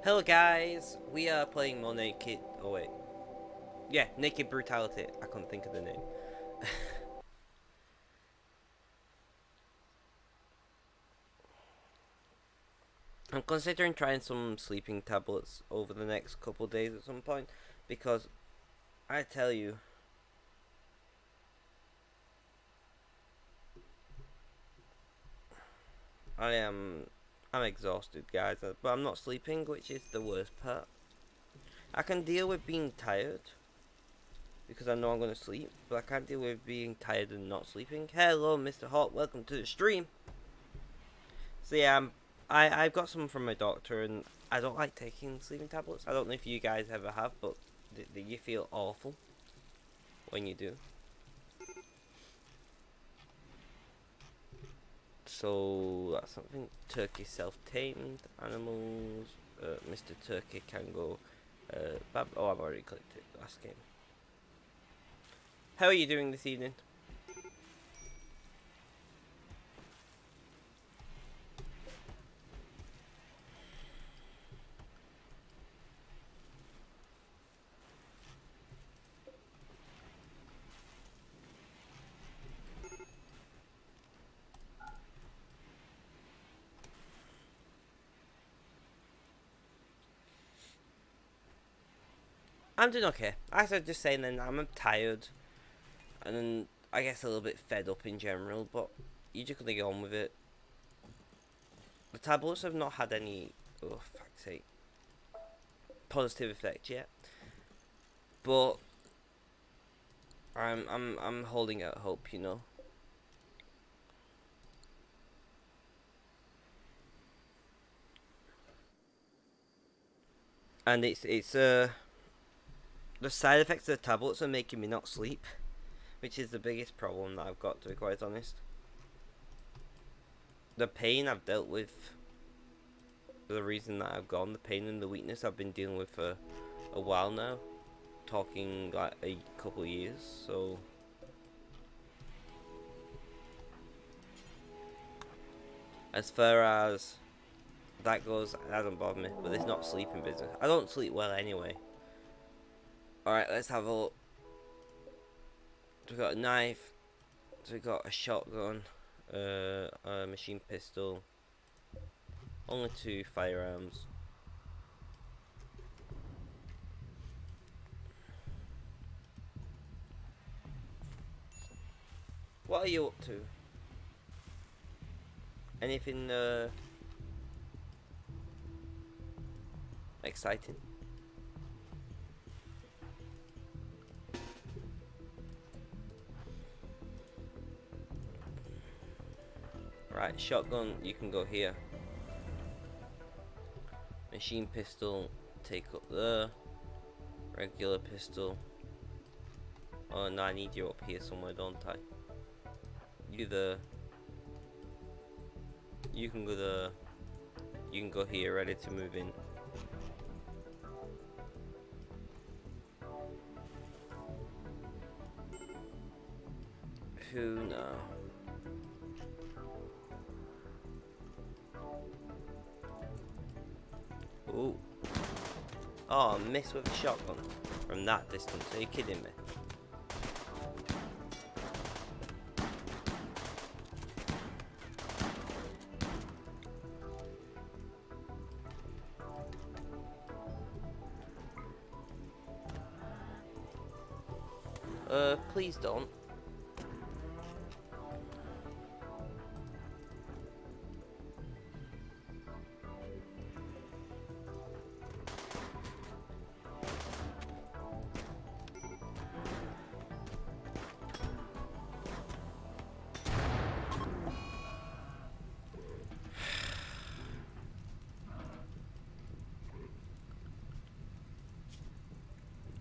Hello guys, we are playing more Naked, oh wait, yeah, Naked Brutality, I couldn't think of the name. I'm considering trying some sleeping tablets over the next couple days at some point, because I tell you, I'm exhausted guys, but I'm not sleeping, which is the worst part. I can deal with being tired, because I know I'm going to sleep, but I can't deal with being tired and not sleeping. Hello Mr. Hawk, welcome to the stream. So yeah, I've got some from my doctor, and I don't like taking sleeping tablets. I don't know if you guys ever have, but you feel awful when you do. So that's something. Turkey self-tamed animals. Mr. Turkey can go. Oh, I've already clicked it. Last game. How are you doing this evening? I'm doing okay. As I was just saying, then I'm tired, and then I guess a little bit fed up in general. But you're just gonna get on with it. The tablets have not had any, oh fuck's sake, positive effect yet, but I'm holding out hope, you know. And it's the side effects of the tablets are making me not sleep, which is the biggest problem that I've got, to be quite honest. The pain I've dealt with, the reason that I've gone, the pain and the weakness I've been dealing with for a while now, talking like a couple of years. So as far as that goes, that doesn't bother me, but it's not sleeping business. I don't sleep well anyway. Alright, let's have a look. So we got a knife, so we got a shotgun, a machine pistol, only 2 firearms. What are you up to? Anything exciting? Right, shotgun, you can go here. Machine pistol, take up there. Regular pistol. Oh no, I need you up here somewhere, don't I? You there. You can go there. You can go here, ready to move in. Who now? Ooh. Oh, I missed with a shotgun from that distance. Are you kidding me? Please don't.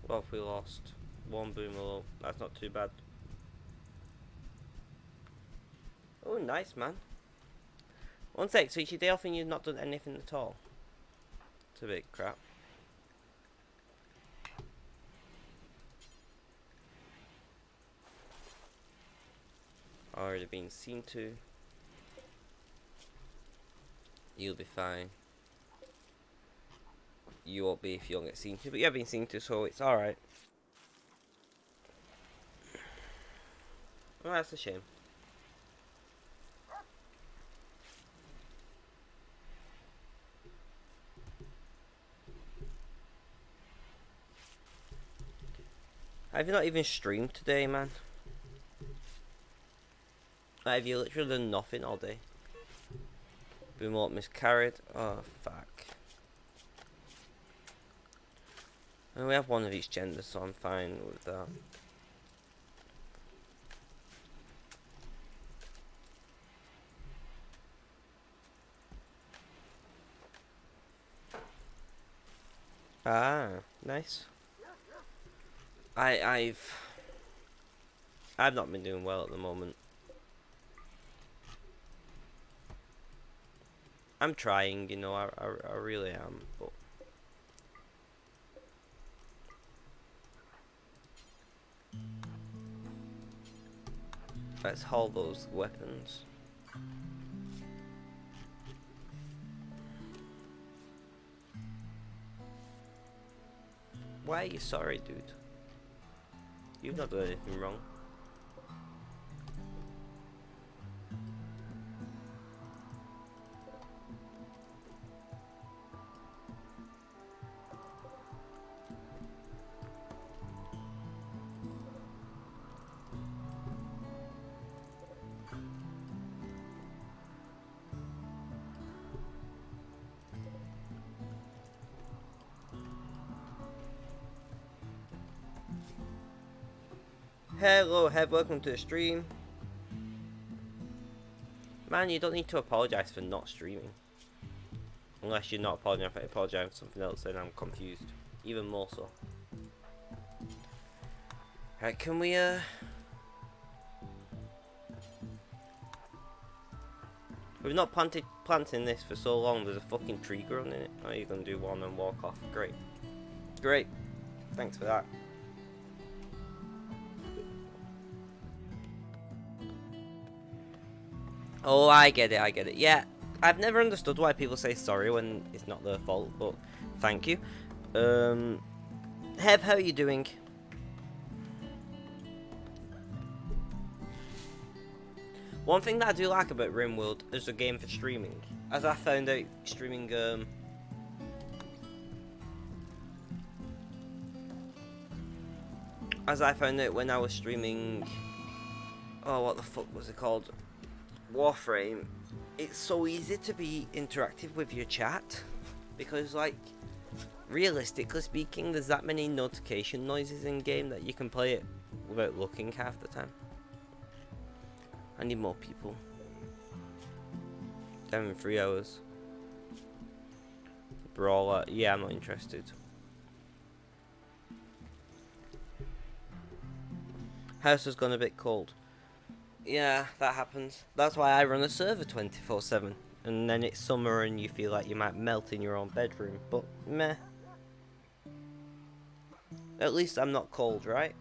What if we lost? One boomerang. That's not too bad. Oh, nice, man. One sec, so it's your day off and you've not done anything at all? It's a bit crap. Already been seen to. You'll be fine. you won't be if you don't get seen to, but you have been seen to, so it's alright. Well, that's a shame. Have you not even streamed today, man? Like, have you literally done nothing all day? Remote miscarried. Oh, fuck. And we have one of each gender, so I'm fine with that. Ah, nice. I've not been doing well at the moment. I'm trying, you know, I really am, but let's haul those weapons. Why are you sorry, dude? You've not done anything wrong. Hello, Hev, welcome to the stream. Man, you don't need to apologise for not streaming. Unless you're not apologising for something else, then I'm confused. Even more so. Right, can we, we've not planting this for so long, there's a fucking tree growing in it. Oh, you're gonna do one and walk off. Great. Great. Thanks for that. Oh, I get it, I get it. Yeah, I've never understood why people say sorry when it's not their fault, but thank you. Hev, how are you doing? One thing that I do like about RimWorld is a game for streaming. As I found out streaming, as I found out when I was streaming, oh, what the fuck was it called? Warframe. It's so easy to be interactive with your chat because, like, realistically speaking, there's that many notification noises in game that you can play it without looking half the time. I need more people. Down in 3 hours. Brawler. Yeah, I'm not interested. House has gone a bit cold. Yeah, that happens. That's why I run a server 24/7. And then it's summer and you feel like you might melt in your own bedroom. But, meh. At least I'm not cold, right?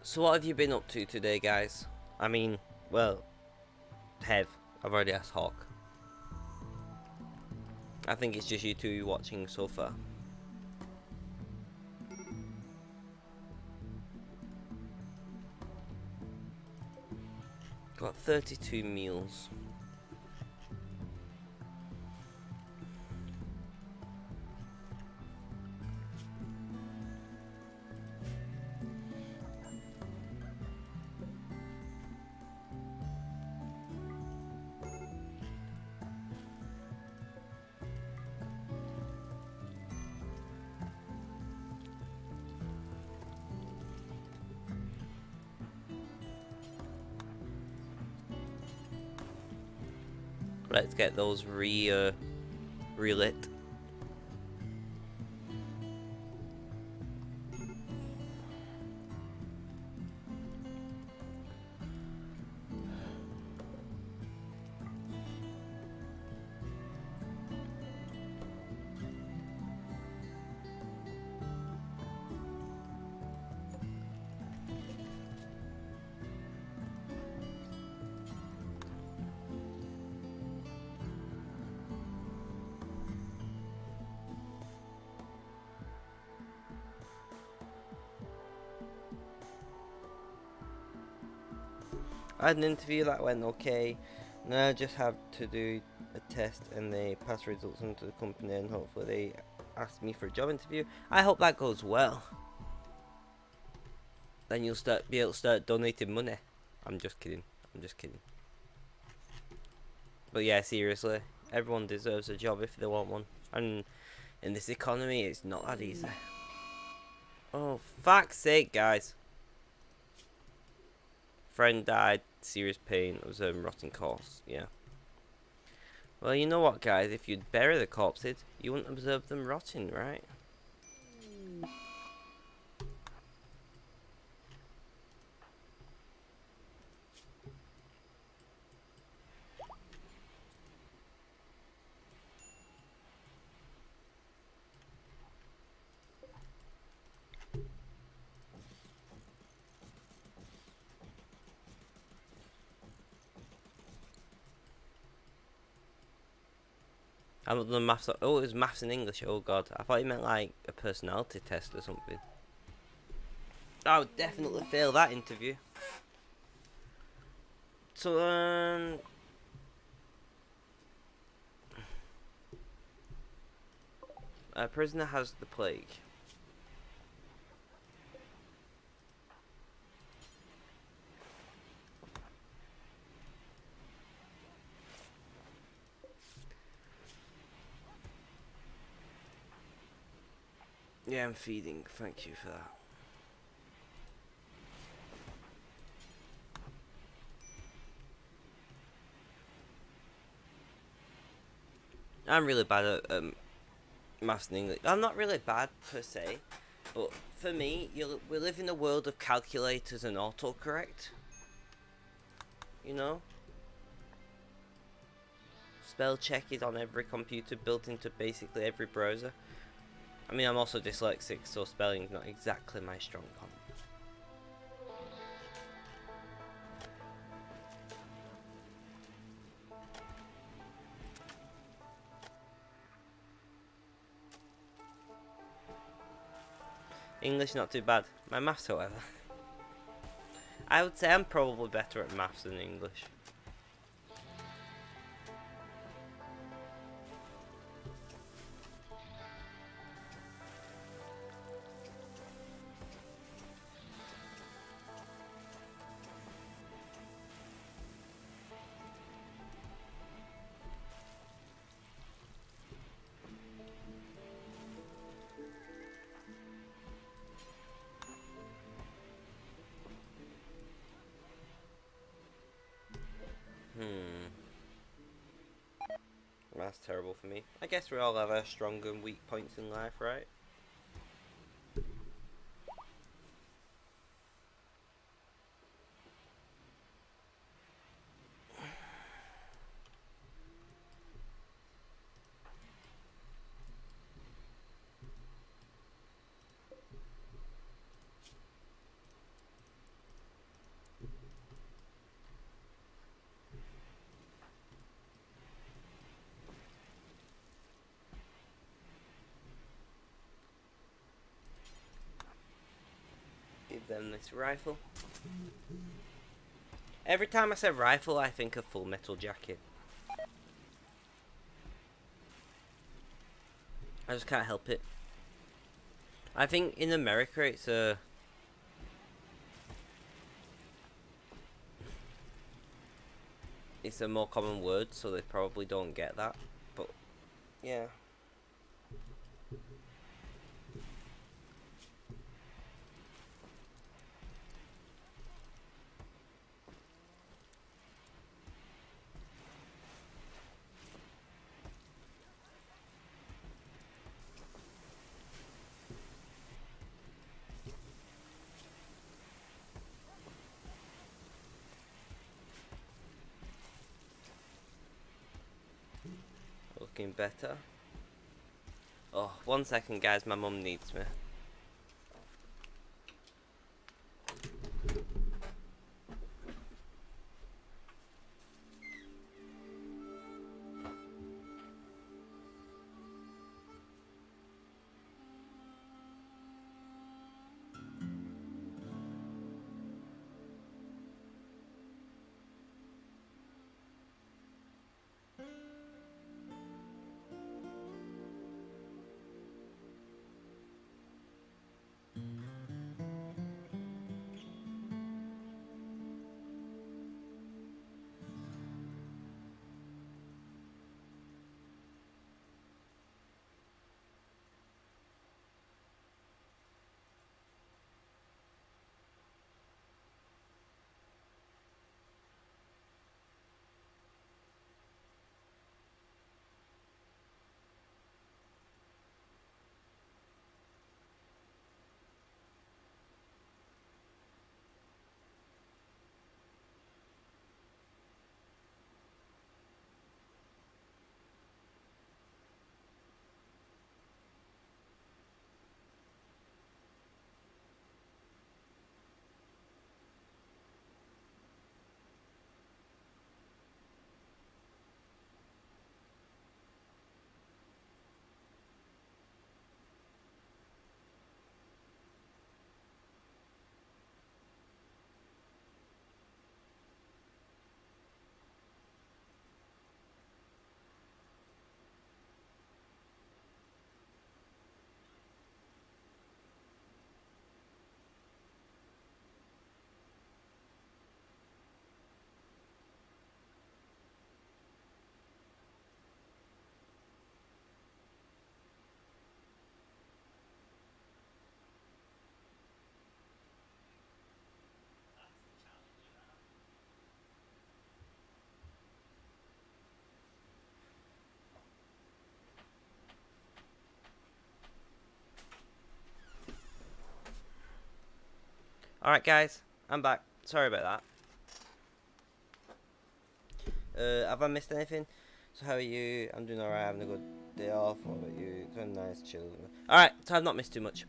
So what have you been up to today, guys? I mean, well, Hev. I've already asked Hawk. I think it's just you two watching so far. Got 32 meals. Let's get those relit. I had an interview that went okay. Now I just have to do a test and they pass results onto the company and hopefully they ask me for a job interview. I hope that goes well. Then you'll be able to start donating money. I'm just kidding. I'm just kidding. But yeah, seriously, everyone deserves a job if they want one. And in this economy, it's not that easy. Oh, fuck's sake, guys. Friend died, serious pain, it was a rotting corpse, yeah. Well, you know what, guys, if you'd bury the corpses, you wouldn't observe them rotting, right? I'm not done maths. Oh, it was maths and English. Oh god, I thought you meant like a personality test or something. I would definitely fail that interview. So, a prisoner has the plague. Yeah, I'm feeding. Thank you for that. I'm really bad at maths and English. I'm not really bad per se, but for me, we live in a world of calculators and autocorrect. You know? Spell check is on every computer, built into basically every browser. I mean, I'm also dyslexic, so spelling's not exactly my strong point. English not too bad. My maths, however. I would say I'm probably better at maths than English. That's terrible for me. I guess we all have our strong and weak points in life, right? Give them this rifle. Every time I say rifle, I think of Full Metal Jacket. I just can't help it. I think in America it's a... it's a more common word, so they probably don't get that. But, yeah. Looking better. Oh, 1 second, guys. My mum needs me. Alright guys, I'm back. Sorry about that. Have I missed anything? So how are you? I'm doing alright, having a good day off. What about you? It's a nice chill. Alright, so I've not missed too much.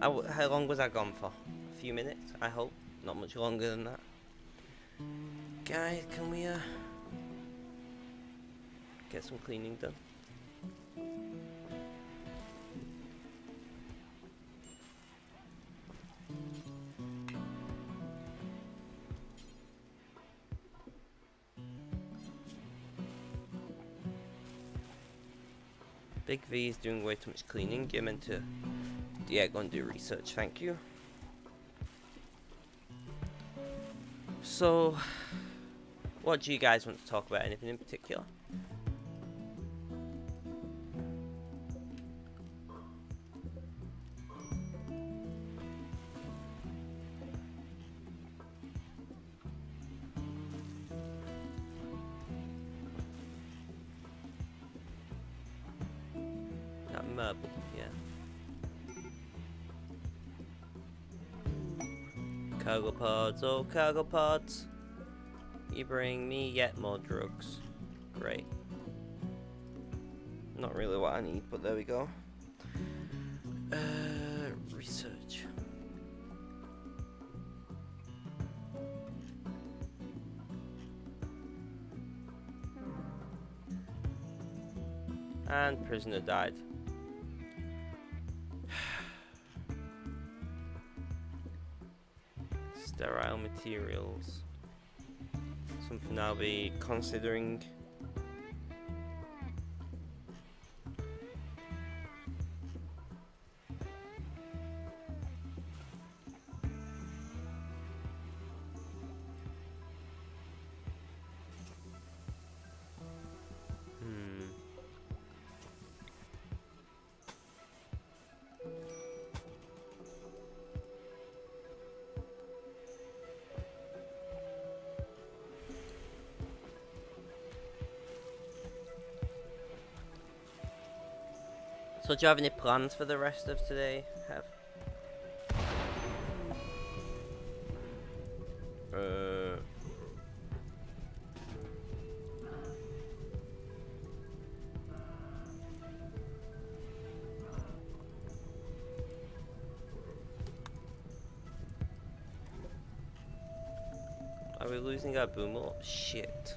How long was I gone for? A few minutes, I hope. Not much longer than that. Guys, can we get some cleaning done? Big V is doing way too much cleaning. You're meant to, yeah, go and do research. Thank you. So, what do you guys want to talk about? Anything in particular? That marble, yeah. Cargo pods, oh cargo pods. You bring me yet more drugs. Great. Not really what I need, but there we go. Research. And prisoner died. Sterile materials. Something I'll be considering. So do you have any plans for the rest of today, Have? Are we losing our boomer? Shit.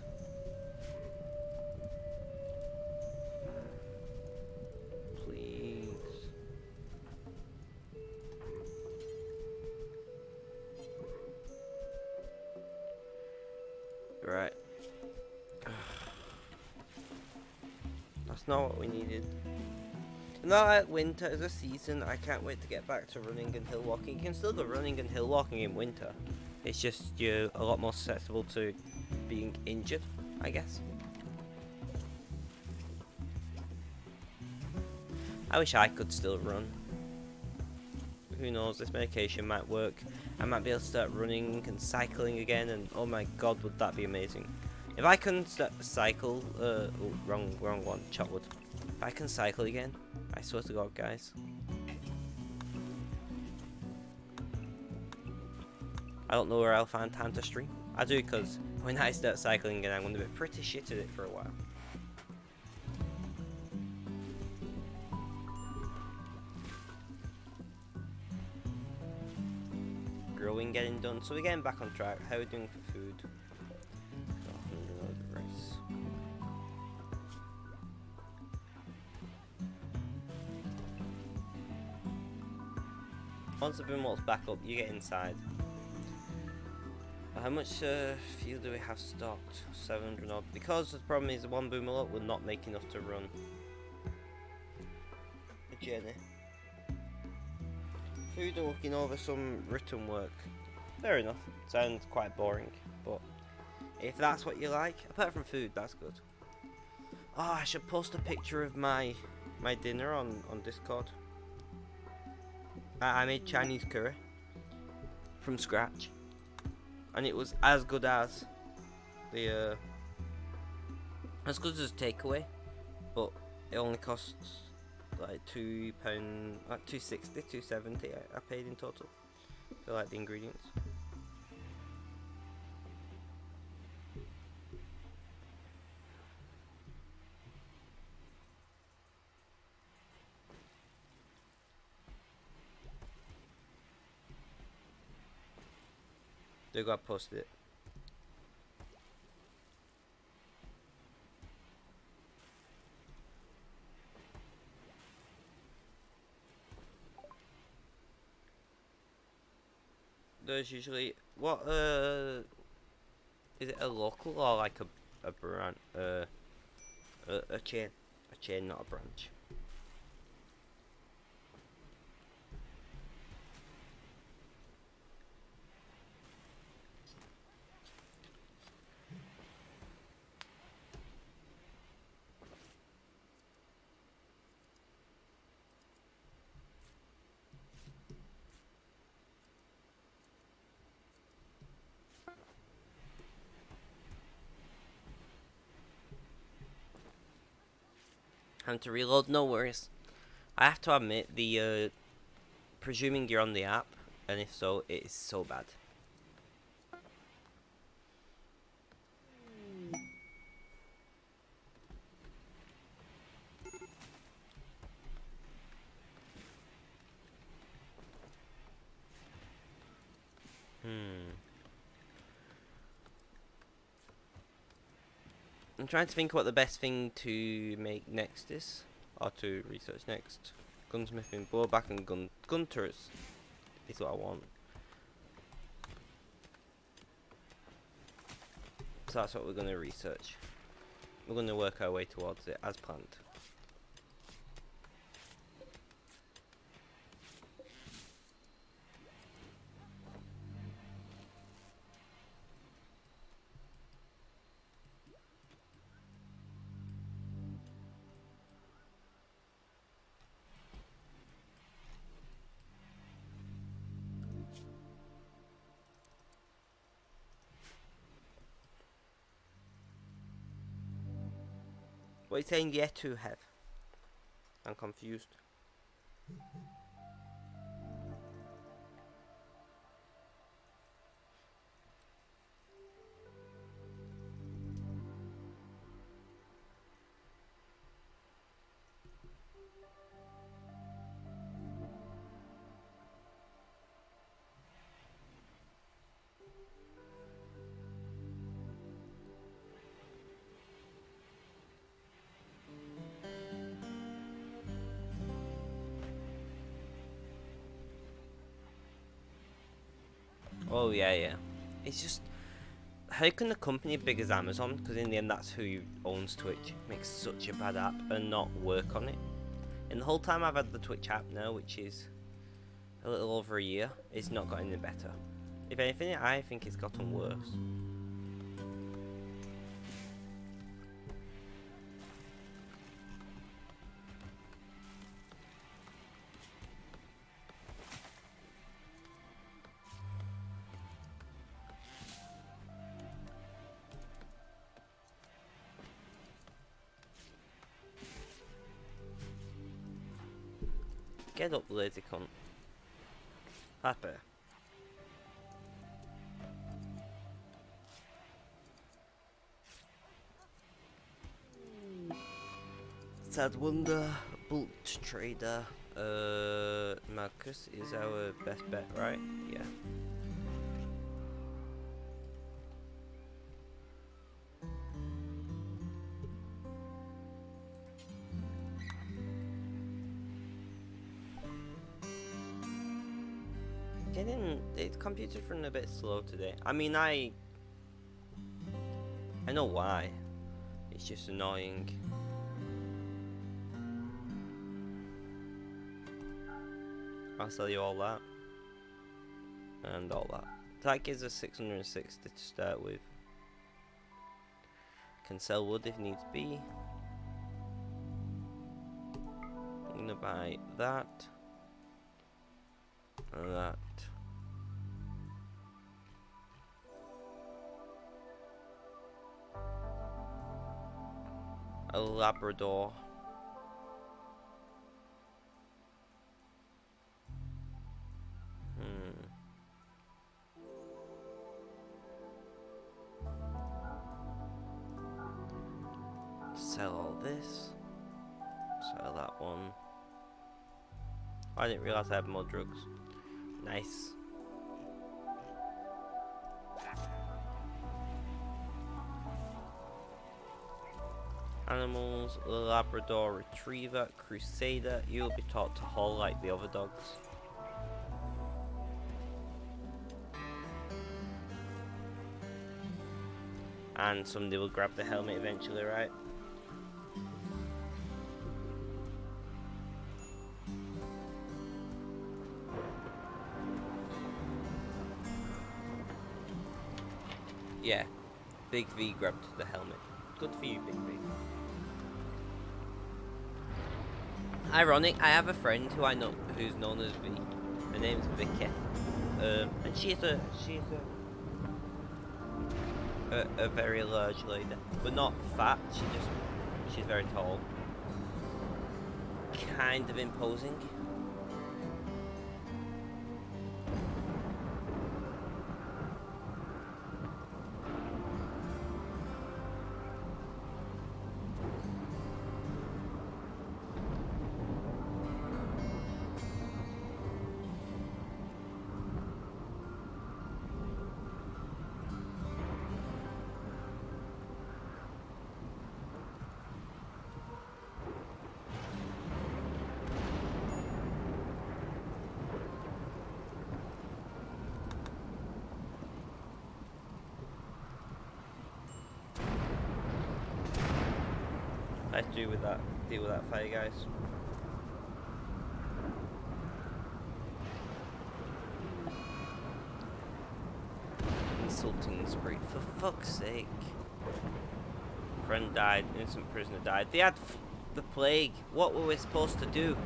Right. That's not what we needed. Not like winter as a season, I can't wait to get back to running and hill walking. You can still go running and hill walking in winter. It's just you're a lot more susceptible to being injured, I guess. I wish I could still run. Who knows, this medication might work. I might be able to start running and cycling again, and oh my god, would that be amazing. If I can cycle, oh, wrong one, chopwood. If I can cycle again, I swear to god, guys. I don't know where I'll find time to stream. I do, because when I start cycling again, I'm going to be pretty shit at it for a while. Growing getting done, so we're getting back on track. How are we doing for food? Rice. Once the boom walls back up, you get inside. How much fuel do we have stocked? 700 odd. Because the problem is, one boom up will not make enough to run the journey. Food and looking over some written work. Fair enough. Sounds quite boring, but if that's what you like, apart from food, that's good. Oh, I should post a picture of my dinner on Discord. I made Chinese curry from scratch, and it was as good as the as good as takeaway, but it only costs like £2, like 260, 270 I paid in total They like the ingredients. They got posted it. There's usually what is it a local or like a brand a chain, not a branch. And to reload, no worries. I have to admit, the presuming you're on the app, and if so, it is so bad. I'm trying to think what the best thing to make next is, or to research next. Gunsmithing, blowback, and gun turrets is what I want. So that's what we're going to research. We're going to work our way towards it as planned. What are you saying yet to have? I'm confused. Oh yeah. It's just, how can a company big as Amazon, because in the end that's who owns Twitch, make such a bad app and not work on it? And the whole time I've had the Twitch app now, which is a little over a year, it's not got any better. If anything, I think it's gotten worse. Get up, lazy cunt. Happy. Sad Wonder, Bolt Trader, Marcus is our best bet, right? Yeah. The computer's running a bit slow today. I mean, I know why. It's just annoying. I'll sell you all that. And all that. That gives us 660 to start with. Can sell wood if needs be. I'm gonna buy that. And that. A Labrador. this. Sell that one. Oh, I didn't realise I had more drugs. Nice. Animals, Labrador Retriever, Crusader. You'll be taught to haul like the other dogs. And somebody will grab the helmet eventually, right? Yeah, Big V grabbed the helmet. Good for you, Big V. Ironic, I have a friend who I know who's known as V. Her name's Vicky, and she's a very large lady, but not fat. She's very tall, kind of imposing. Let's deal with that fire, guys. Insulting the spirit, for fuck's sake. Friend died, innocent prisoner died. They had the plague. What were we supposed to do?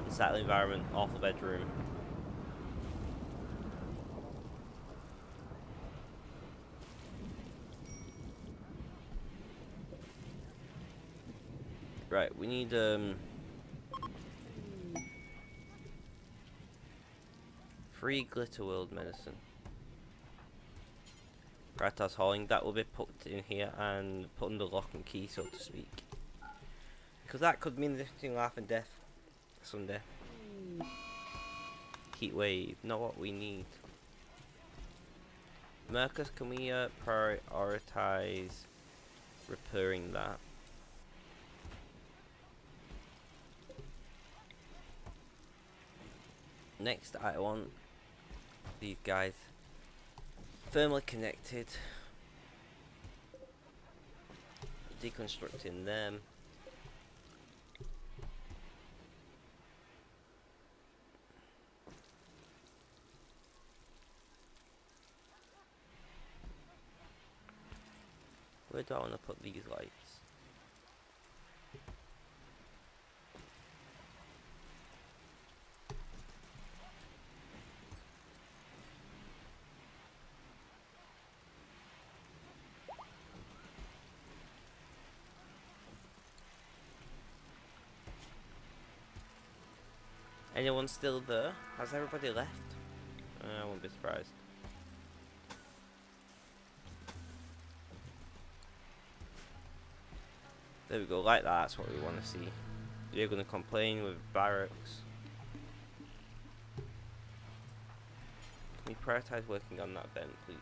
Unsettling environment, awful bedroom. Right, we need free glitter world medicine. Ratas hauling, that will be put in here and put under lock and key, so to speak. Because that could mean this between life and death someday. Heat wave, not what we need. Marcus, can we prioritize repairing that? Next, I want these guys firmly connected. Deconstructing them. Where do I want to put these lights? Anyone still there? Has everybody left? I won't be surprised. There we go, like that, that's what we want to see. You're going to complain with barracks. Can we prioritize working on that vent, please?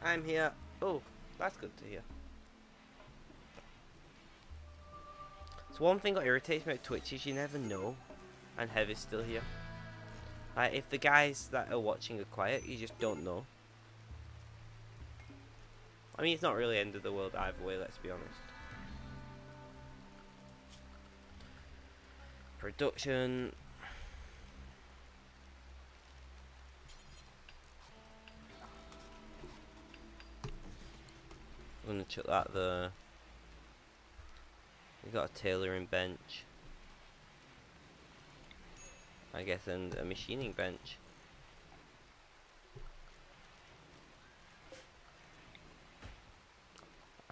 I'm here. Oh, that's good to hear. So one thing that irritates me about Twitch is you never know. And Heavy's still here. Like, if the guys that are watching are quiet, you just don't know. I mean, it's not really end of the world either way, let's be honest. Production. I'm gonna chuck that there. We've got a tailoring bench, I guess, and a machining bench.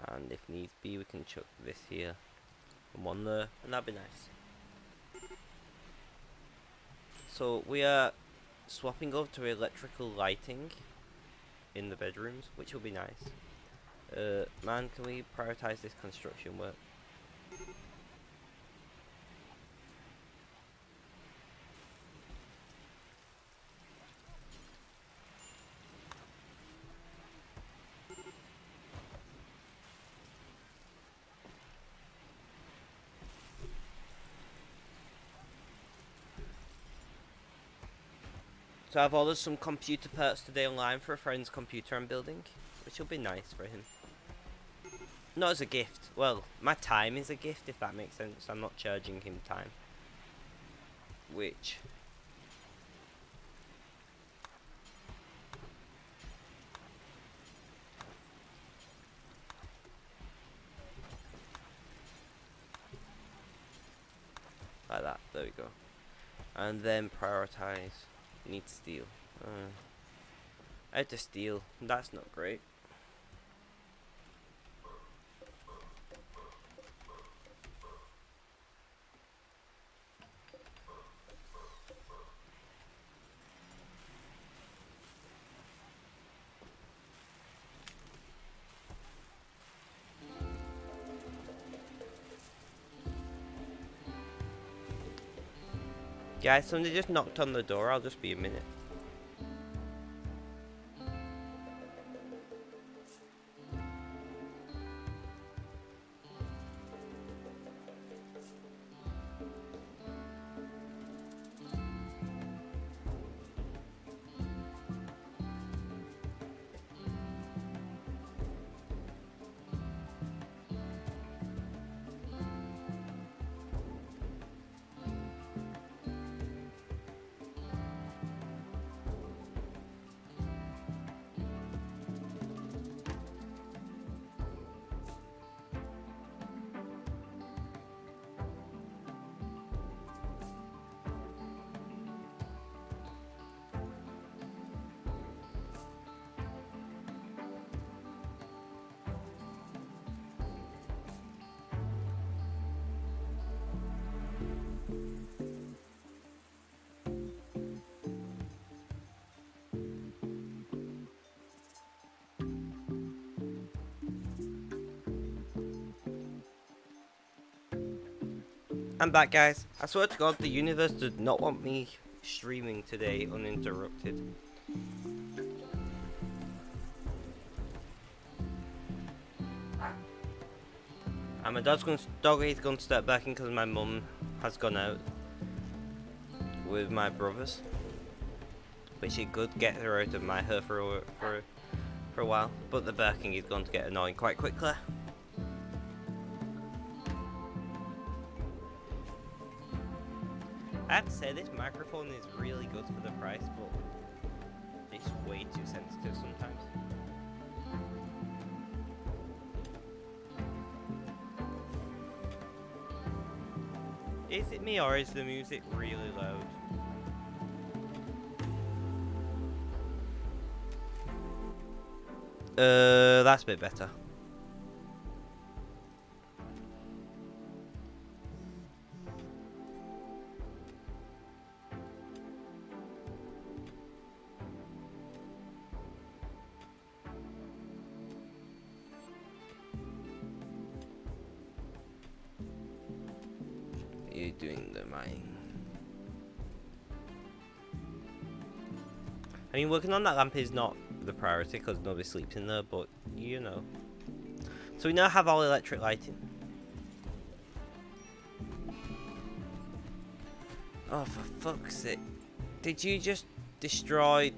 And if needs be, we can chuck this here and one there, and that'd be nice. So we are swapping over to electrical lighting in the bedrooms, which will be nice. Man, can we prioritize this construction work? So I've ordered some computer parts today online for a friend's computer I'm building, which will be nice for him. Not as a gift. Well, my time is a gift, if that makes sense. I'm not charging him time. Which... like that. There we go. And then prioritize. Need steel. Out of steel. That's not great. Guys, somebody just knocked on the door. I'll just be a minute. I'm back, guys. I swear to God, the universe did not want me streaming today uninterrupted. And my dog is going to start barking because my mum has gone out with my brothers, which it could get her out of my hair for a while. But the barking is going to get annoying quite quickly. I have to say, this microphone is really good for the price, but it's way too sensitive sometimes. Is it me or is the music really loud? That's a bit better. You're doing the mining. I mean, working on that lamp is not the priority because nobody sleeps in there, but you know. So we now have all electric lighting. Oh, for fuck's sake. Did you just destroy...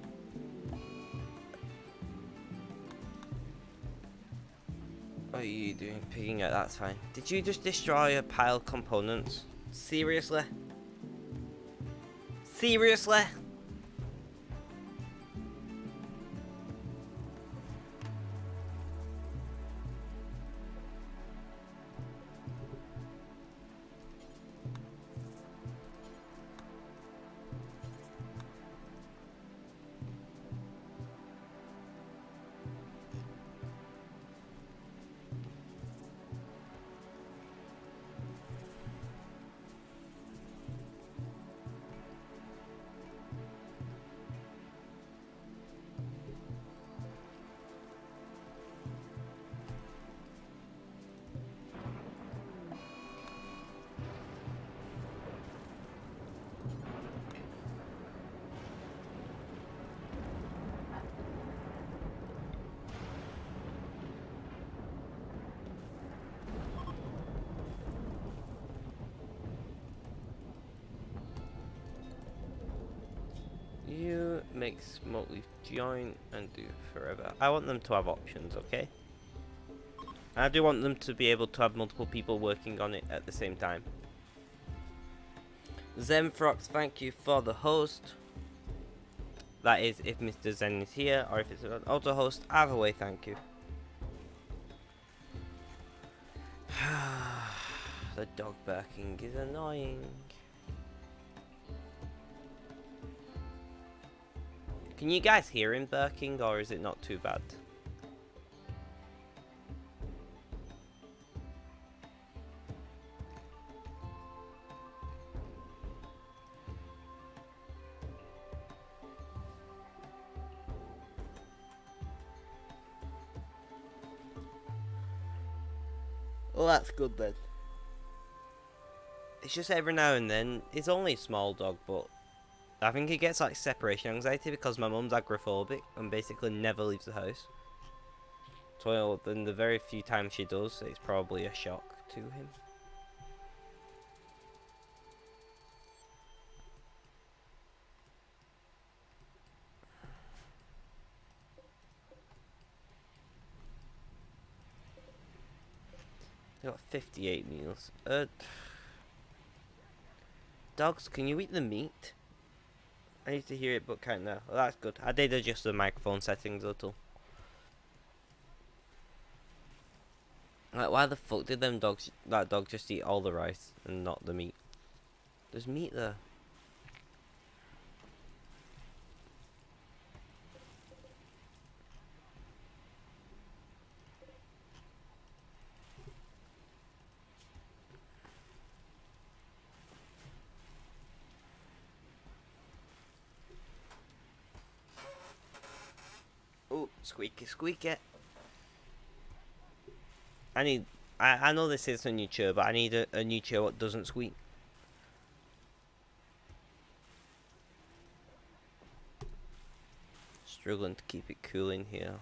What are you doing? Picking out, that's fine. Did you just destroy a pile of components? Seriously? Seriously? You make smoke leaf joint and do forever. I want them to have options, okay? And I do want them to be able to have multiple people working on it at the same time. Zenfrox, thank you for the host. That is if Mr. Zen is here, or if it's an auto host. Either way, thank you. The dog barking is annoying. Can you guys hear him barking, or is it not too bad? Well, that's good then. It's just every now and then. It's only a small dog, but I think he gets like separation anxiety because my mum's agoraphobic and basically never leaves the house. So then the very few times she does, it's probably a shock to him. I got 58 meals. Dogs, can you eat the meat? I need to hear it, but can't now. Well, that's good. I did adjust the microphone settings a little. Like, why the fuck did that dog just eat all the rice and not the meat? There's meat there. Oh, squeaky, squeaky. I know this is a new chair, but I need a new chair that doesn't squeak. Struggling to keep it cool in here.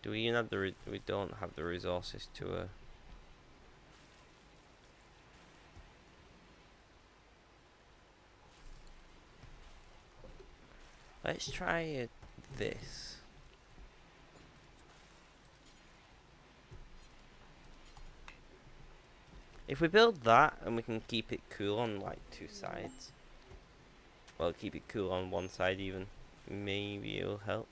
Do we even have we don't have the resources to Let's try this. If we build that and we can keep it cool on like two sides, well, keep it cool on one side even, maybe it'll help.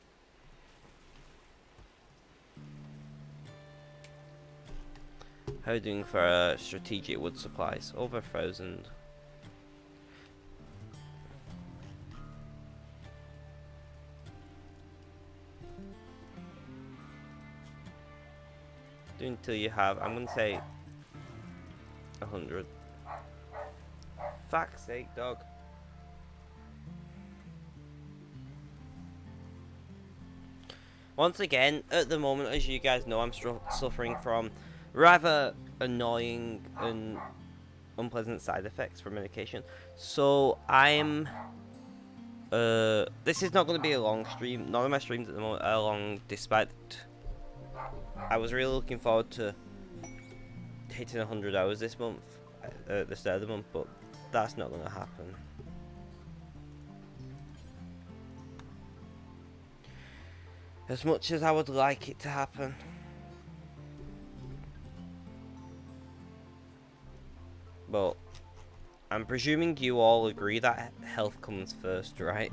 How are we doing for strategic wood supplies? Over 1,000. Do until you have, I'm gonna say 100. Fuck's sake, dog. Once again, at the moment, as you guys know, I'm suffering from rather annoying and unpleasant side effects from medication. So I'm this is not going to be a long stream. None of my streams at the moment are long, despite I was really looking forward to hitting 100 hours this month at the start of the month, but that's not going to happen. As much as I would like it to happen. But I'm presuming you all agree that health comes first, right?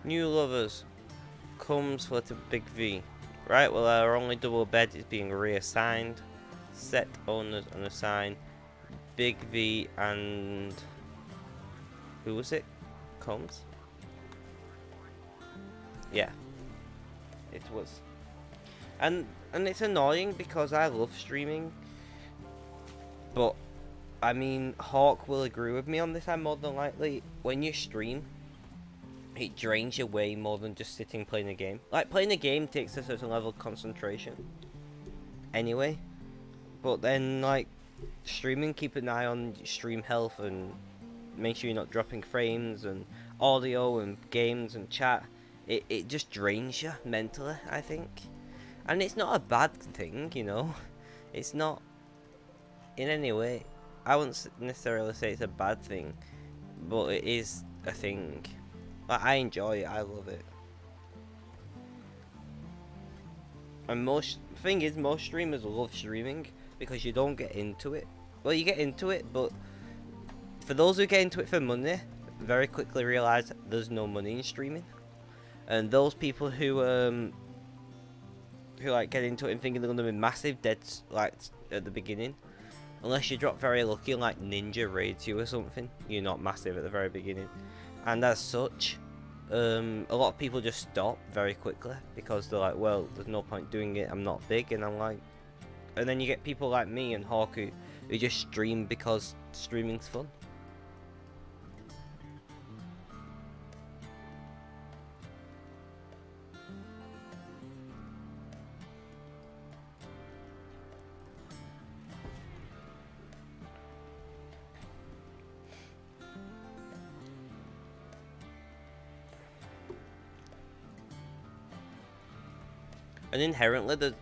New lovers comes with a big V. Right, well our only double bed is being reassigned. Set owners unassigned. Big V and who was it? Combs? Yeah. It was. And And it's annoying because I love streaming, but I mean, Hawk will agree with me on this. I'm more than likely, when you stream, it drains you way more than just sitting playing a game. Like, playing a game takes a certain level of concentration anyway, but then, like, streaming, keep an eye on stream health and make sure you're not dropping frames and audio and games and chat. It just drains you mentally, I think. And it's not a bad thing, you know. It's not in any way. I wouldn't necessarily say it's a bad thing, but it is a thing. Like, I enjoy it. I love it. And most thing is, most streamers love streaming because you don't get into it. Well, you get into it, but for those who get into it for money, very quickly realize there's no money in streaming. And those people who like get into it and thinking they're gonna be massive deads like at the beginning, unless you drop very lucky and like Ninja raids you or something, you're not massive at the very beginning. And as such, a lot of people just stop very quickly because they're like, well, there's no point doing it, I'm not big. And I'm like, and then you get people like me and Hawk who just stream because streaming's fun. And inherently,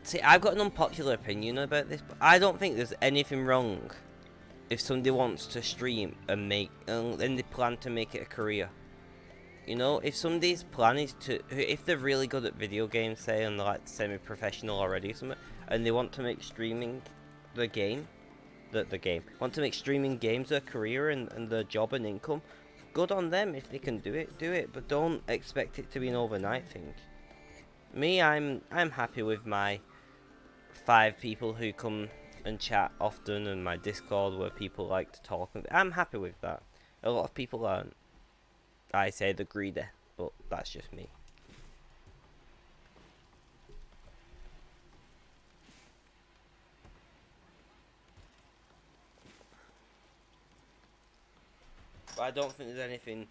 see, I've got an unpopular opinion about this, but I don't think there's anything wrong if somebody wants to stream and then they plan to make it a career. You know, if somebody's plan is if they're really good at video games, say, and they're like semi-professional already or something, and they want to make streaming want to make streaming games their career and their job and income, good on them. If they can do it, but don't expect it to be an overnight thing. Me, I'm happy with my 5 people who come and chat often, and my Discord where people like to talk. I'm happy with that. A lot of people aren't. I say they're greedy, but that's just me. But I don't think there's anything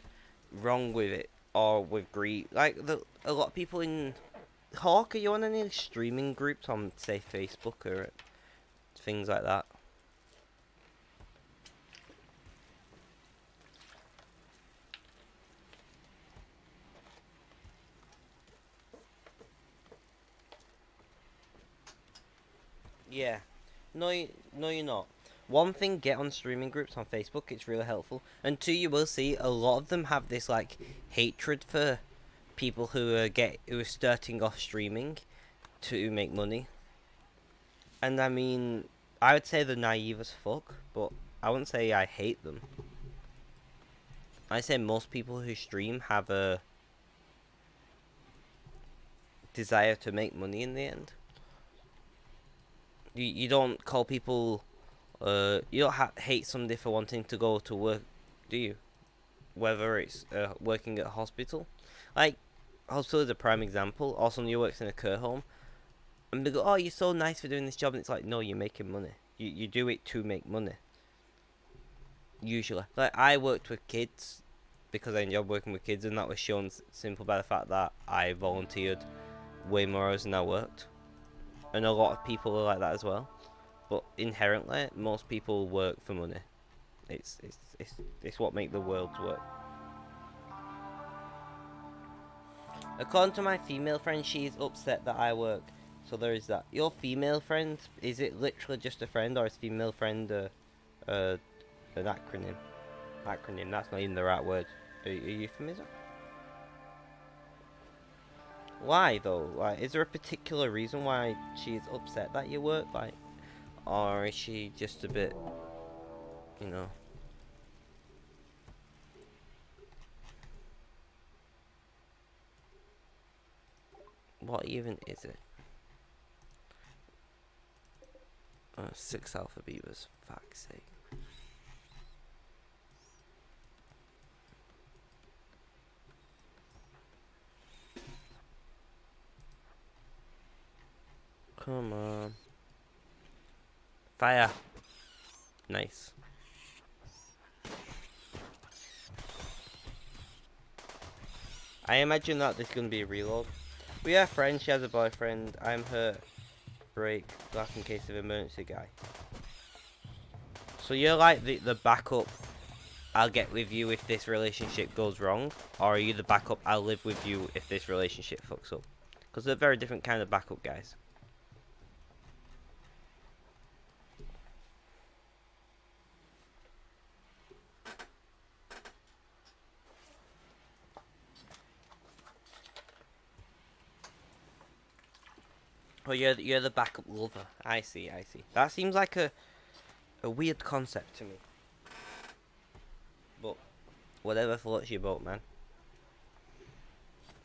wrong with it or with greed. Like a lot of people in Hawk, are you on any streaming groups on, say, Facebook or things like that? Yeah. No, you're not. One thing, get on streaming groups on Facebook. It's really helpful. And two, you will see a lot of them have this like hatred for people who are starting off streaming to make money. And I mean, I would say they're naive as fuck, but I wouldn't say I hate them. I say most people who stream have a desire to make money in the end. You don't call people, you don't hate somebody for wanting to go to work, do you? Whether it's working at a hospital. Like, hospital is a prime example, or somebody who works in a care home. And they go, oh, you're so nice for doing this job. And it's like, no, you're making money. You do it to make money. Usually. Like, I worked with kids because I enjoyed working with kids, and that was shown simple by the fact that I volunteered way more hours than I worked. And a lot of people are like that as well. But inherently, most people work for money. It's what makes the world work. According to my female friend, she's upset that I work. So there is that. Your female friend, is it literally just a friend, or is female friend an acronym? Acronym, that's not even the right word. A euphemism? Why though? Like, is there a particular reason why she's upset that you work? Like, or is she just a bit, you know? What even is it? 6 alpha beavers, fuck's sake. Come on. Fire. Nice. I imagine that there's gonna be a reload. We are friends, she has a boyfriend. I'm her break, black in case of emergency guy. So you're like the backup, I'll get with you if this relationship goes wrong? Or are you the backup, I'll live with you if this relationship fucks up? Because they're very different kind of backup guys. Oh, you're the backup lover. I see, I see. That seems like a weird concept to me. But whatever floats your boat, man.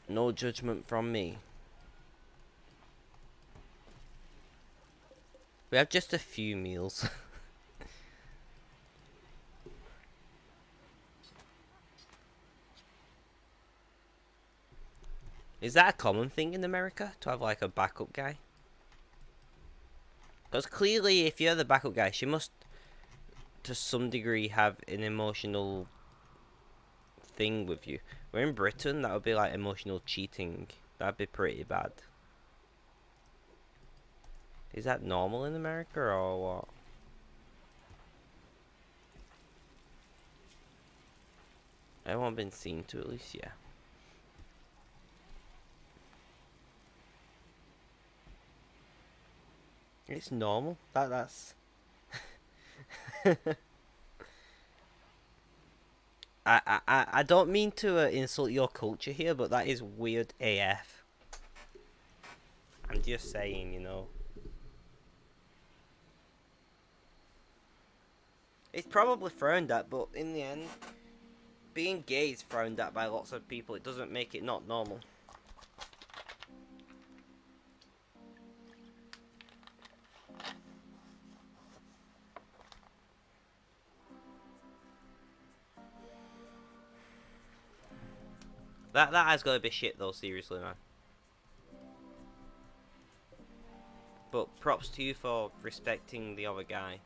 No judgment from me. We have just a few meals. Is that a common thing in America, to have like a backup guy? Because clearly if you're the backup guy, she must to some degree have an emotional thing with you. We're in Britain, that would be like emotional cheating. That'd be pretty bad. Is that normal in America or what? Everyone been seen to at least, yeah. It's normal. That's I don't mean to insult your culture here, but that is weird AF. I'm just saying, you know. It's probably frowned at, but in the end, being gay is frowned at by lots of people. It doesn't make it not normal. That has got to be shit though, seriously, man. But props to you for respecting the other guy.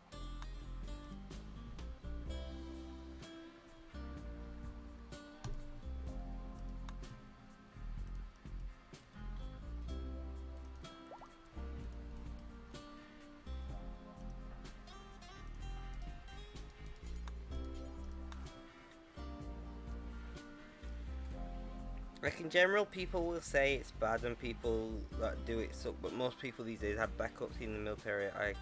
Like in general, people will say it's bad and people that do it suck, but most people these days have backups in the military. I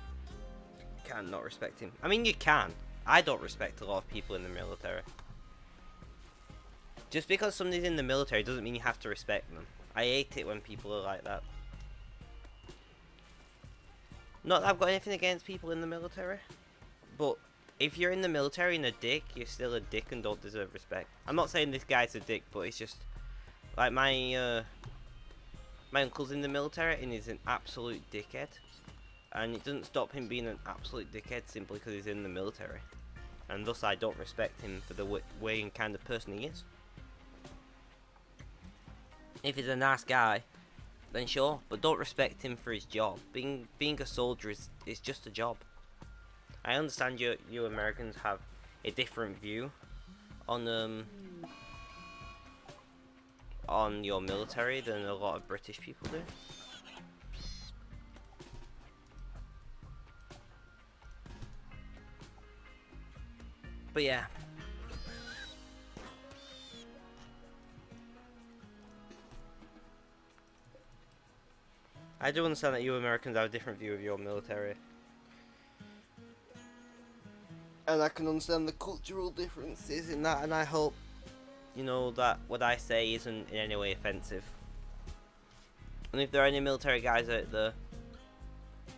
can not respect him. I mean, you can. I don't respect a lot of people in the military. Just because somebody's in the military doesn't mean you have to respect them. I hate it when people are like that. Not that I've got anything against people in the military, but if you're in the military and a dick, you're still a dick and don't deserve respect. I'm not saying this guy's a dick, but it's just like my uncle's in the military and he's an absolute dickhead, and it doesn't stop him being an absolute dickhead simply because he's in the military, and thus I don't respect him for the way and kind of person he is. If he's a nice guy, then sure, but don't respect him for his job. Being a soldier is just a job. I understand you Americans have a different view on your military than a lot of British people do. But yeah. I do understand that you Americans have a different view of your military. And I can understand the cultural differences in that, and I hope, you know, that what I say isn't in any way offensive. And if there are any military guys out there,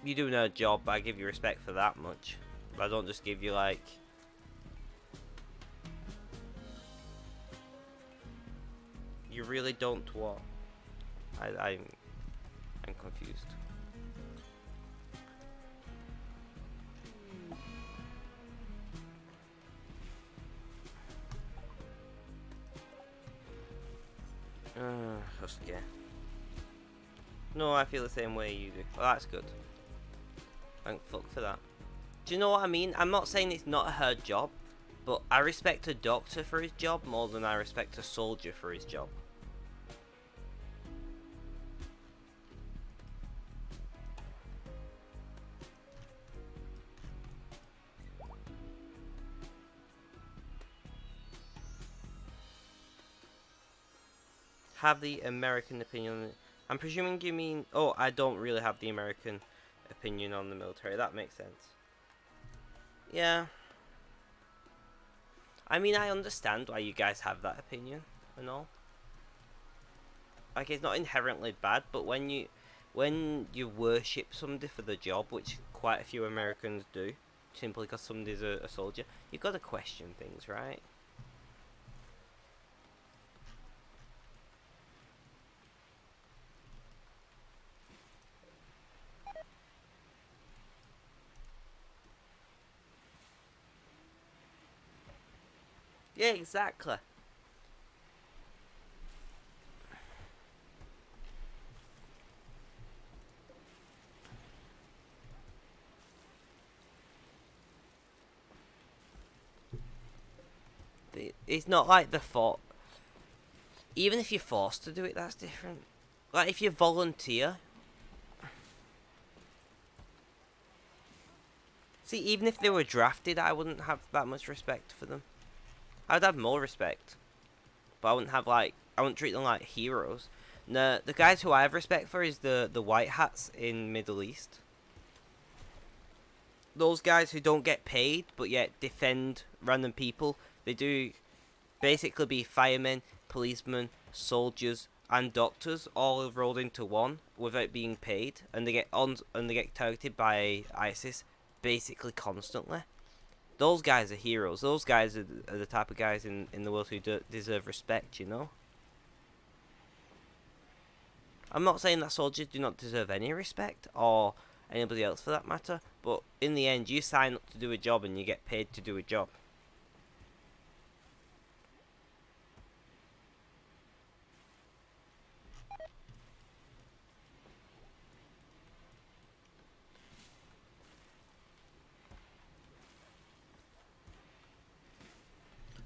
you do know a job, I give you respect for that much. But I don't just give you like... You really don't what? I'm confused. Just yeah. No, I feel the same way you do. Well, that's good. Thank fuck for that. Do you know what I mean? I'm not saying it's not her job, but I respect a doctor for his job more than I respect a soldier for his job. Have the American opinion. I'm presuming you mean... Oh, I don't really have the American opinion on the military. That makes sense. Yeah. I mean, I understand why you guys have that opinion and all. Like, it's not inherently bad, but when you worship somebody for the job, which quite a few Americans do, simply because somebody's a soldier, you've got to question things, right? Yeah, exactly. It's not like the fault. Even if you're forced to do it, that's different. Like, if you volunteer... See, even if they were drafted, I wouldn't have that much respect for them. I'd have more respect. But I wouldn't have, like... I wouldn't treat them like heroes. No, the guys who I have respect for is the white hats in Middle East. Those guys who don't get paid, but yet defend random people. They do basically be firemen, policemen, soldiers, and doctors all rolled into one without being paid, and they get targeted by ISIS basically constantly. Those guys are heroes. Those guys are the type of guys in the world who deserve respect, you know? I'm not saying that soldiers do not deserve any respect, or anybody else for that matter, but in the end, you sign up to do a job and you get paid to do a job.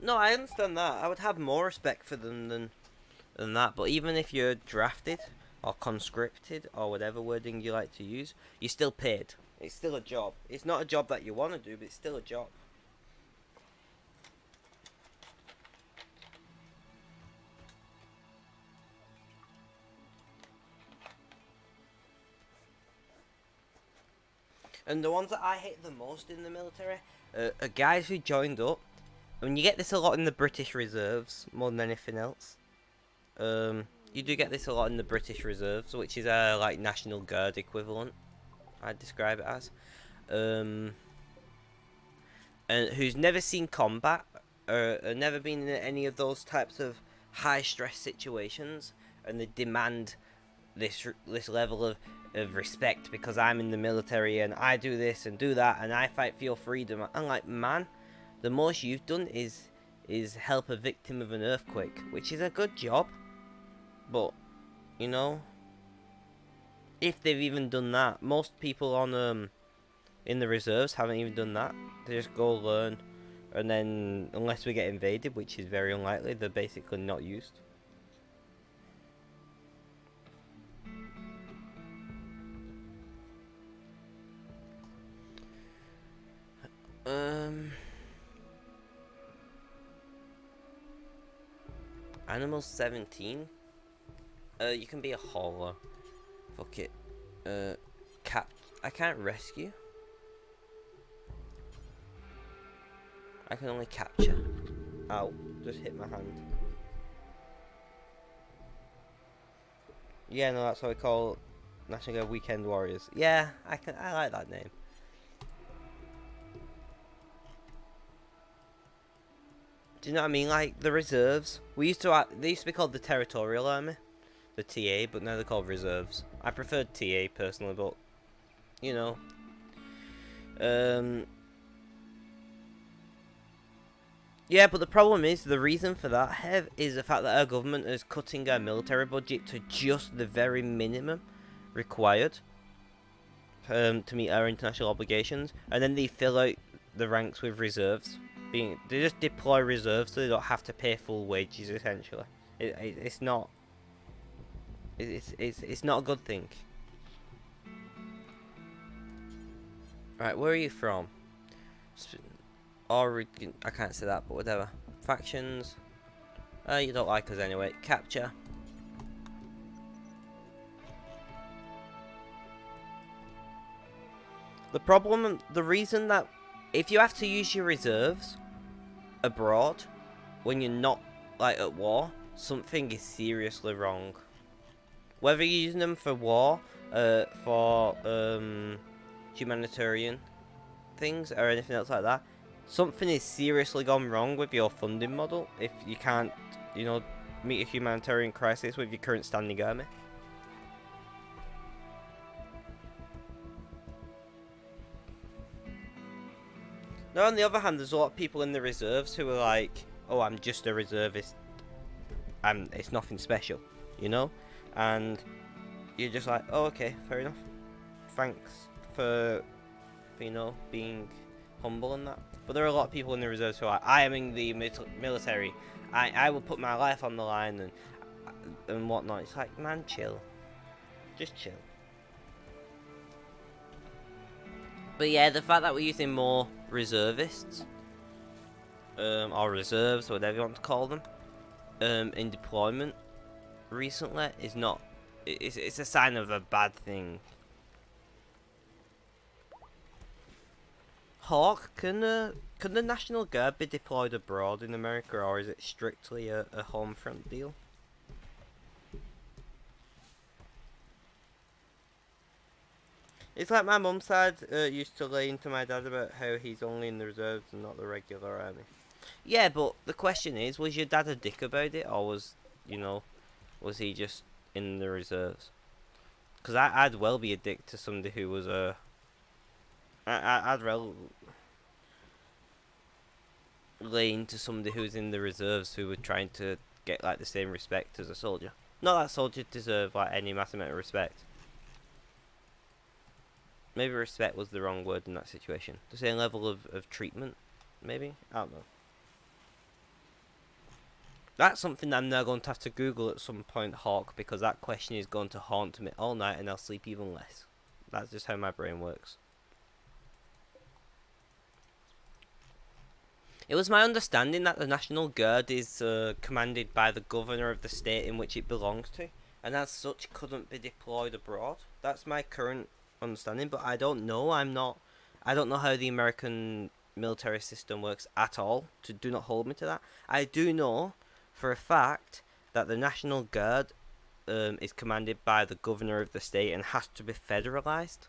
No, I understand that. I would have more respect for them than that, but even if you're drafted or conscripted or whatever wording you like to use, you're still paid. It's still a job. It's not a job that you want to do, but it's still a job. And the ones that I hate the most in the military are guys who joined up. I mean, you get this a lot in the British Reserves more than anything else. You do get this a lot in the British Reserves, which is a like National Guard equivalent, I'd describe it as. And who's never seen combat, or never been in any of those types of high stress situations, and they demand this level of respect because I'm in the military and I do this and do that and I fight for your freedom. I'm like, man, the most you've done is help a victim of an earthquake, which is a good job, but you know, if they've even done that, most people on in the reserves haven't even done that. They just go learn, and then unless we get invaded, which is very unlikely, they're basically not used. Animal 17. You can be a hauler. Fuck it. I can't rescue. I can only capture. Ow, just hit my hand. Yeah, no, that's what we call National Guard Weekend Warriors. Yeah, I like that name. Do you know what I mean? Like the reserves. They used to be called the Territorial Army, the TA, but now they're called reserves. I preferred TA personally, but you know. Yeah, but the problem is, the reason for that, Hev, is the fact that our government is cutting our military budget to just the very minimum. required to meet our international obligations, and then they fill out the ranks with reserves. They just deploy reserves so they don't have to pay full wages. Essentially, it's not. It's not a good thing. Right, where are you from? Oregon. I can't say that, but whatever. Factions. You don't like us anyway. Capture. The reason that if you have to use your reserves abroad when you're not like at war, something is seriously wrong. Whether you're using them for war, for humanitarian things or anything else like that, something is seriously gone wrong with your funding model if you can't, meet a humanitarian crisis with your current standing army. Now, on the other hand, there's a lot of people in the reserves who are like, oh, I'm just a reservist. It's nothing special, And you're just like, oh, okay, fair enough. Thanks for being humble and that. But there are a lot of people in the reserves who are like, I am in the military. I will put my life on the line and whatnot. It's like, man, chill. Just chill. But yeah, the fact that we're using more reservists, or reserves, or whatever you want to call them, in deployment recently is not. It's a sign of a bad thing. Hawk, can the National Guard be deployed abroad in America, or is it strictly a home front deal? It's like my mum's side used to lay into my dad about how he's only in the reserves and not the regular army. Yeah, but the question is, was your dad a dick about it, or was he just in the reserves? Because I'd well be a dick to somebody who was a... I'd lay into somebody who's in the reserves who were trying to get like the same respect as a soldier. Not that soldiers deserve like any massive amount of respect. Maybe respect was the wrong word in that situation. The same level of treatment, maybe? I don't know. That's something I'm now going to have to Google at some point, Hawk, because that question is going to haunt me all night and I'll sleep even less. That's just how my brain works. It was my understanding that the National Guard is commanded by the governor of the state in which it belongs to, and as such couldn't be deployed abroad. That's my current understanding, but I don't know. I don't know how the American military system works at all. Do not hold me to that. I do know for a fact that the National Guard is commanded by the governor of the state and has to be federalized,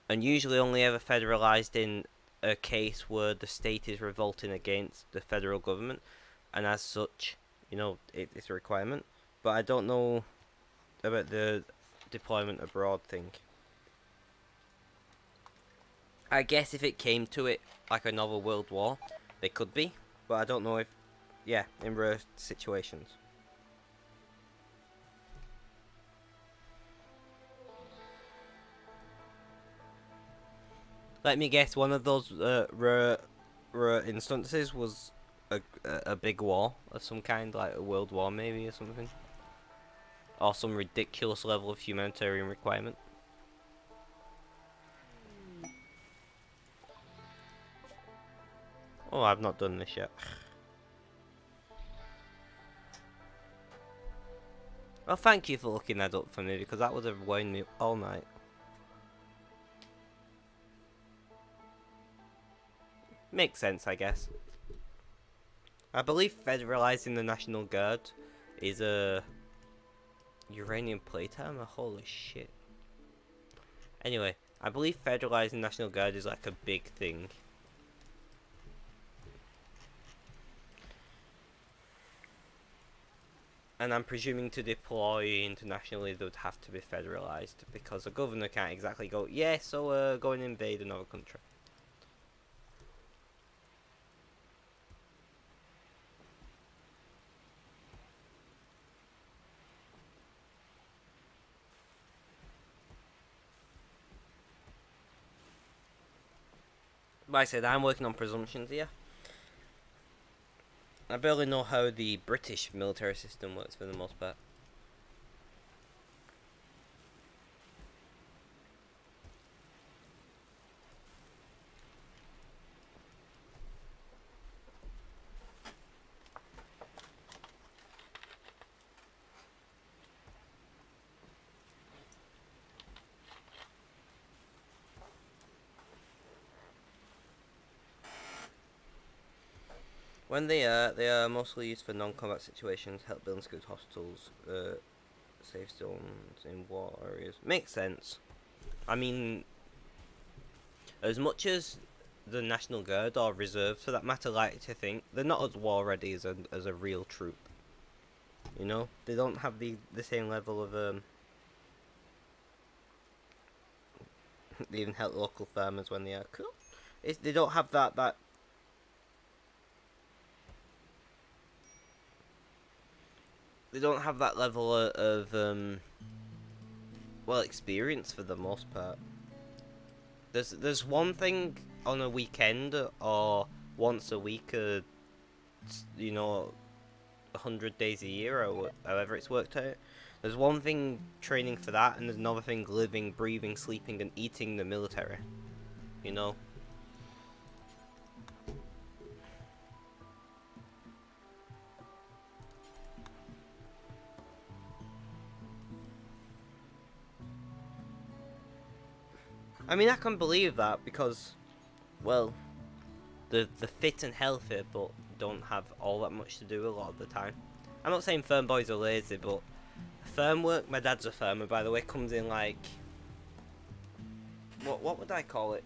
and usually only ever federalized in a case where the state is revolting against the federal government, and as such, it's a requirement. But I don't know about the deployment abroad thing. I guess if it came to it, like another world war, they could be, but I don't know if, in rare situations. Let me guess, one of those rare instances was a big war of some kind, like a world war maybe or something. Or some ridiculous level of humanitarian requirement. Oh, I've not done this yet. Well, thank you for looking that up for me, because that would have wound me up all night. Makes sense, I guess. I believe federalizing the National Guard is a uranium plate armor. Holy shit. Anyway, I believe federalizing the National Guard is like a big thing. And I'm presuming to deploy internationally they would have to be federalized, because a governor can't exactly go, yeah, so go and invade another country. Like I said, I'm working on presumptions here. I barely know how the British military system works for the most part. When they are mostly used for non-combat situations, help build and secure hospitals, safe zones in war areas. Makes sense. I mean, as much as the National Guard or reserves, for that matter, like to think, they're not as war ready as a real troop. You know, they don't have the same level of They even help local farmers when they are cool. They don't have that. They don't have that level of well, experience for the most part. There's one thing on a weekend or once a week, you know, 100 days a year or however it's worked out. There's one thing training for that, and there's another thing living, breathing, sleeping, and eating the military. You know. I mean, I can believe that because, well, the fit and healthy, but don't have all that much to do a lot of the time. I'm not saying firm boys are lazy, but firm work, my dad's a farmer, by the way, comes in like, what would I call it?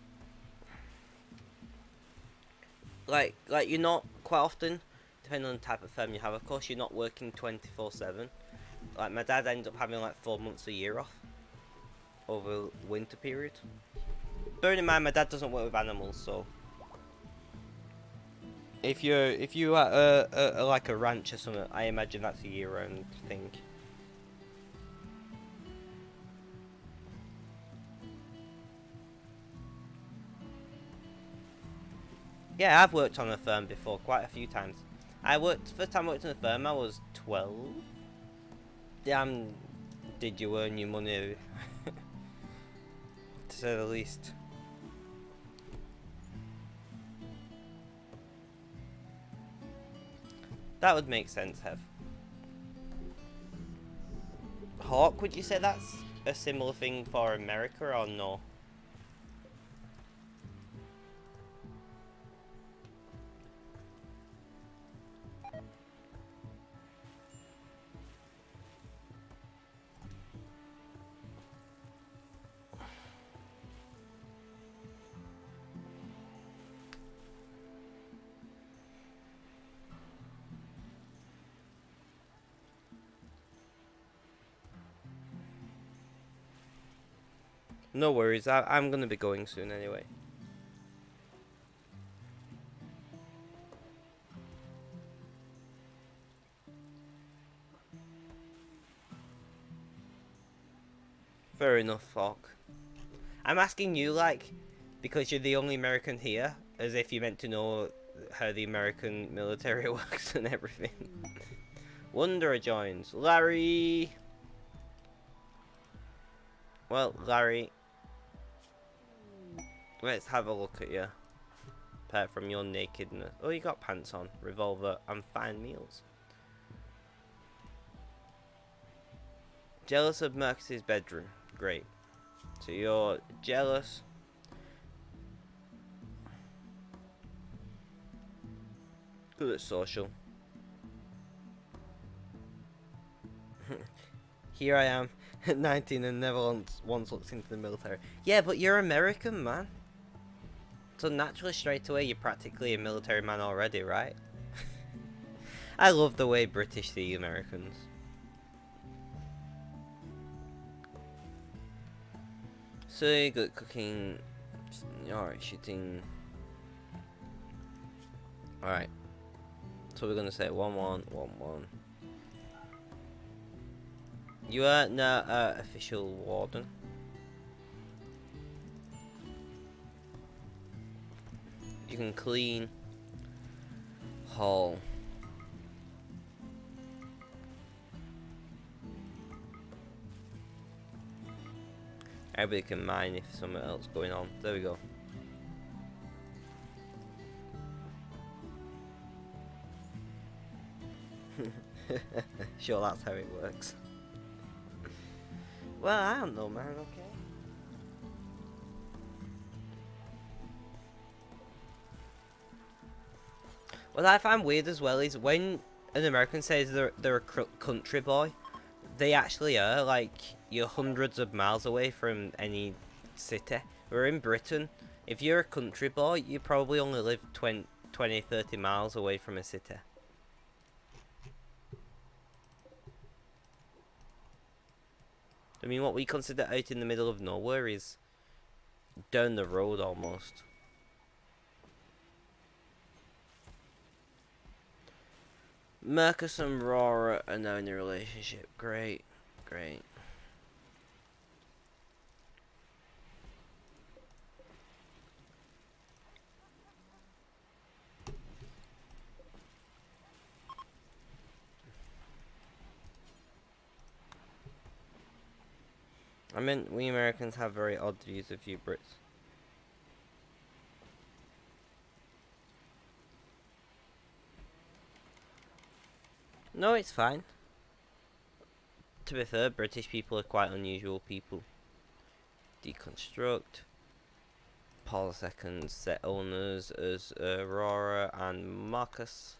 Like you're not, quite often, depending on the type of firm you have, of course, you're not working 24/7. Like, my dad ends up having like 4 months a year off over winter period. Bearing in mind, my dad doesn't work with animals, so if you are like a ranch or something, I imagine that's a year-round thing. Yeah, I've worked on a firm before quite a few times. First time I worked on a firm, I was 12. Damn, did you earn your money, to say the least. That would make sense, Hev. Hawk, would you say that's a similar thing for America or no? No worries, I'm gonna be going soon anyway. Fair enough, Hawk. I'm asking you, like, because you're the only American here, as if you meant to know how the American military works and everything. Wanderer joins. Larry! Well, Larry, let's have a look at you. Apart from your nakedness. Oh, you got pants on, revolver, and fine meals. Jealous of Marcus's bedroom. Great. So you're jealous. Good at social. Here I am, at 19 and never once looked into the military. Yeah, but you're American, man. So naturally, straight away, you're practically a military man already, right? I love the way British see Americans. So you're good at cooking. Alright, shooting. Alright. So we're gonna say 1-1, 1-1. You are now official warden. You can clean, haul. Everybody can mine if something else going on. There we go. Sure, that's how it works. Well, I don't know, man. Okay. What I find weird as well is when an American says they're a country boy, they actually are. Like, you're hundreds of miles away from any city. We're in Britain. If you're a country boy, you probably only live 20, 30 miles away from a city. I mean, what we consider out in the middle of nowhere is down the road almost. Marcus and Rora are now in a relationship. Great, great. I meant we Americans have very odd views of you Brits. No, it's fine. To be fair, British people are quite unusual people. Deconstruct. Paul II set owners as Aurora and Marcus.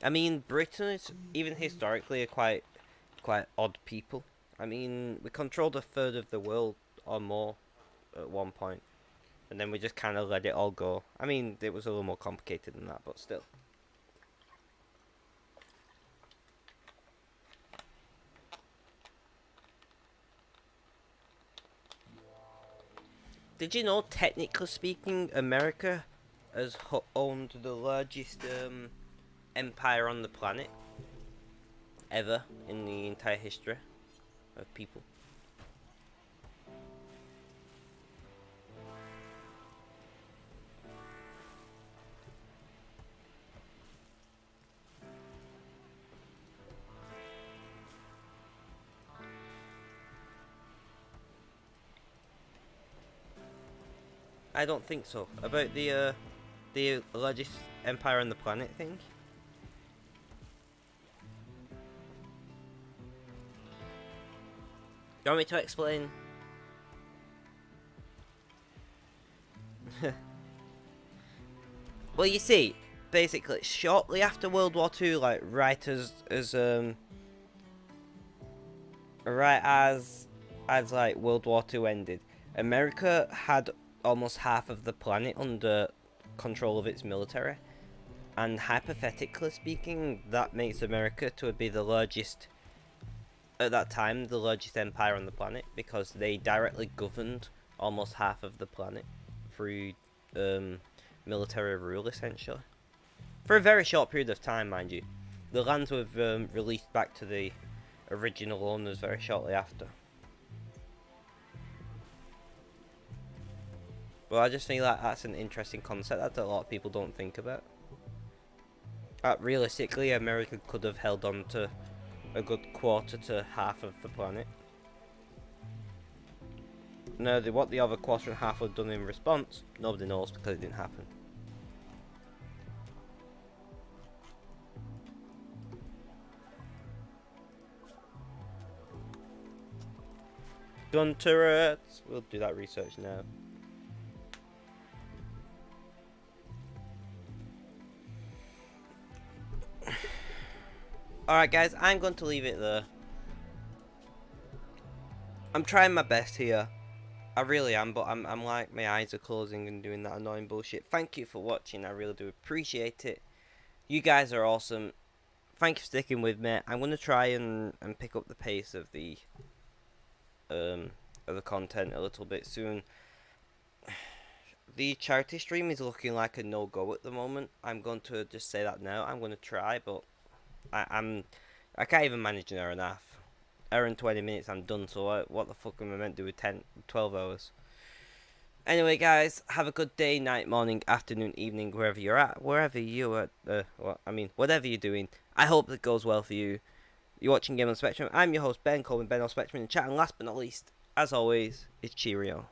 I mean, Britain is even historically a quite odd people. I mean, we controlled a third of the world or more at one point, and then we just kind of let it all go. I mean, it was a little more complicated than that, but still. Did you know, technically speaking, America has owned the largest empire on the planet ever in the entire history of people? I don't think so. About the largest empire on the planet thing? You want me to explain? Well, you see, basically, shortly after World War II, like right as like World War II ended, America had almost half of the planet under control of its military, and hypothetically speaking, that makes America to be the largest, at that time, the largest empire on the planet, because they directly governed almost half of the planet through military rule, essentially. For a very short period of time, mind you. The lands were released back to the original owners very shortly after. Well, I just think that that's an interesting concept that a lot of people don't think about. Realistically, America could have held on to a good quarter to half of the planet. Now, what the other quarter and half have done in response, nobody knows because it didn't happen. Gun turrets! We'll do that research now. Alright guys, I'm going to leave it there. I'm trying my best here. I really am, but I'm like, my eyes are closing and doing that annoying bullshit. Thank you for watching, I really do appreciate it. You guys are awesome. Thank you for sticking with me. I'm going to try and pick up the pace of the content a little bit soon. The charity stream is looking like a no-go at the moment. I'm going to just say that now. I'm going to try, but I can't even manage an hour and a half. Hour and 20 minutes, I'm done. So what the fuck am I meant to do with 12 hours? Anyway, guys, have a good day, night, morning, afternoon, evening, wherever you're at, wherever you are. Whatever you're doing. I hope it goes well for you. You're watching Game on Spectrum. I'm your host Ben, calling Ben on Spectrum in the chat, and last but not least, as always, it's Cheerio.